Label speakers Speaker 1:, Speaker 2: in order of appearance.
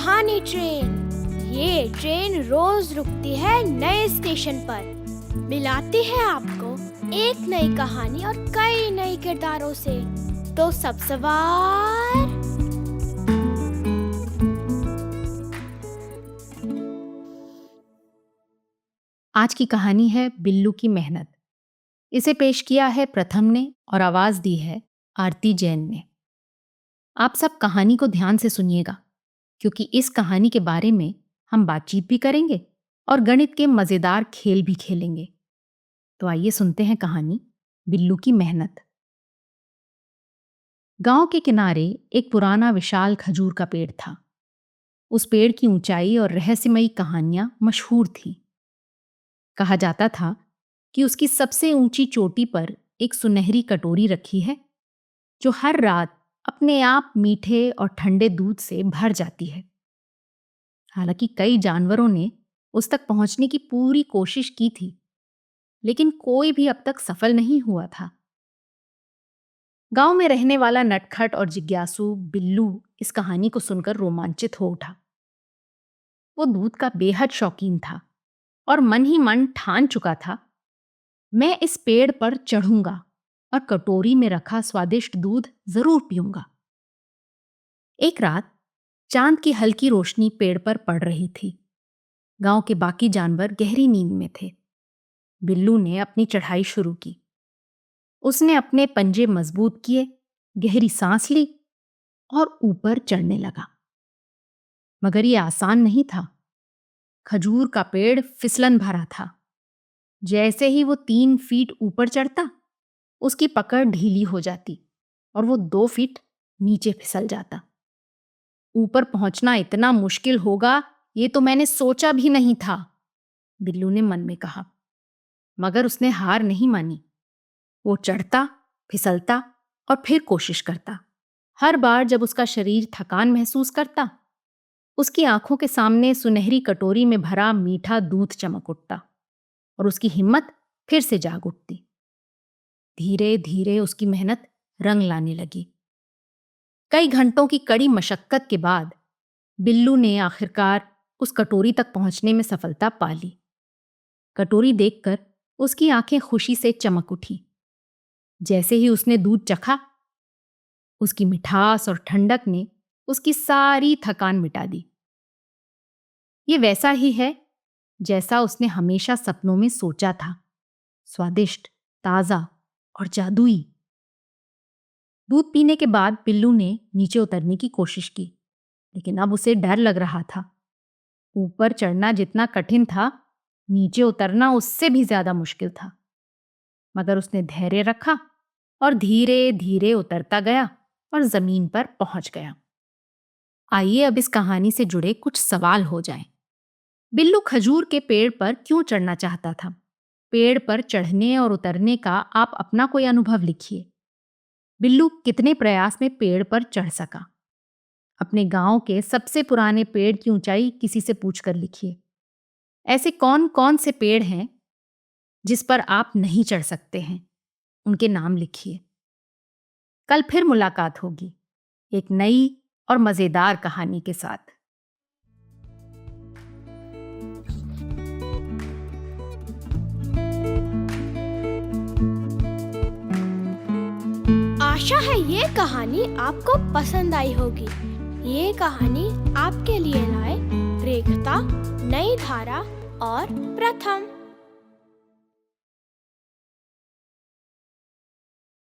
Speaker 1: कहानी ट्रेन। ये ट्रेन रोज रुकती है नए स्टेशन पर, मिलाती है आपको एक नई कहानी और कई नए किरदारों से। तो सब सवार
Speaker 2: आज की कहानी है बिल्लू की मेहनत। इसे पेश किया है प्रथम ने और आवाज दी है आरती जैन ने। आप सब कहानी को ध्यान से सुनिएगा, क्योंकि इस कहानी के बारे में हम बातचीत भी करेंगे और गणित के मजेदार खेल भी खेलेंगे। तो आइए सुनते हैं कहानी बिल्लू की मेहनत। गांव के किनारे एक पुराना विशाल खजूर का पेड़ था। उस पेड़ की ऊंचाई और रहस्यमयी कहानियां मशहूर थीं। कहा जाता था कि उसकी सबसे ऊंची चोटी पर एक सुनहरी कटोरी रखी है, जो हर रात अपने आप मीठे और ठंडे दूध से भर जाती है। हालांकि कई जानवरों ने उस तक पहुंचने की पूरी कोशिश की थी, लेकिन कोई भी अब तक सफल नहीं हुआ था। गांव में रहने वाला नटखट और जिज्ञासु बिल्लू इस कहानी को सुनकर रोमांचित हो उठा। वो दूध का बेहद शौकीन था और मन ही मन ठान चुका था, मैं इस पेड़ पर चढ़ूंगा और कटोरी में रखा स्वादिष्ट दूध जरूर पीऊंगा। एक रात चांद की हल्की रोशनी पेड़ पर पड़ रही थी। गांव के बाकी जानवर गहरी नींद में थे। बिल्लू ने अपनी चढ़ाई शुरू की। उसने अपने पंजे मजबूत किए, गहरी सांस ली और ऊपर चढ़ने लगा। मगर यह आसान नहीं था। खजूर का पेड़ फिसलन भरा था। जैसे ही वो 3 फीट ऊपर चढ़ता, उसकी पकड़ ढीली हो जाती और वो 2 फीट नीचे फिसल जाता। ऊपर पहुंचना इतना मुश्किल होगा, ये तो मैंने सोचा भी नहीं था, बिल्लू ने मन में कहा। मगर उसने हार नहीं मानी। वो चढ़ता, फिसलता और फिर कोशिश करता। हर बार जब उसका शरीर थकान महसूस करता, उसकी आंखों के सामने सुनहरी कटोरी में भरा मीठा दूध चमक उठता और उसकी हिम्मत फिर से जाग उठती। धीरे धीरे उसकी मेहनत रंग लाने लगी। कई घंटों की कड़ी मशक्कत के बाद बिल्लू ने आखिरकार उस कटोरी तक पहुंचने में सफलता पा ली। कटोरी देखकर उसकी आंखें खुशी से चमक उठी। जैसे ही उसने दूध चखा, उसकी मिठास और ठंडक ने उसकी सारी थकान मिटा दी। ये वैसा ही है जैसा उसने हमेशा सपनों में सोचा था, स्वादिष्ट, ताजा और जादुई। दूध पीने के बाद बिल्लू ने नीचे उतरने की कोशिश की, लेकिन अब उसे डर लग रहा था। ऊपर चढ़ना जितना कठिन था, नीचे उतरना उससे भी ज्यादा मुश्किल था। मगर उसने धैर्य रखा और धीरे धीरे उतरता गया और जमीन पर पहुंच गया। आइए अब इस कहानी से जुड़े कुछ सवाल हो जाएं। बिल्लू खजूर के पेड़ पर क्यों चढ़ना चाहता था? पेड़ पर चढ़ने और उतरने का आप अपना कोई अनुभव लिखिए। बिल्लू कितने प्रयास में पेड़ पर चढ़ सका? अपने गांव के सबसे पुराने पेड़ की ऊंचाई किसी से पूछकर लिखिए। ऐसे कौन कौन से पेड़ हैं जिस पर आप नहीं चढ़ सकते हैं? उनके नाम लिखिए। कल फिर मुलाकात होगी एक नई और मजेदार कहानी के साथ।
Speaker 1: आशा है ये कहानी आपको पसंद आई होगी। ये कहानी आपके लिए लाए रेखता, नई धारा और प्रथम।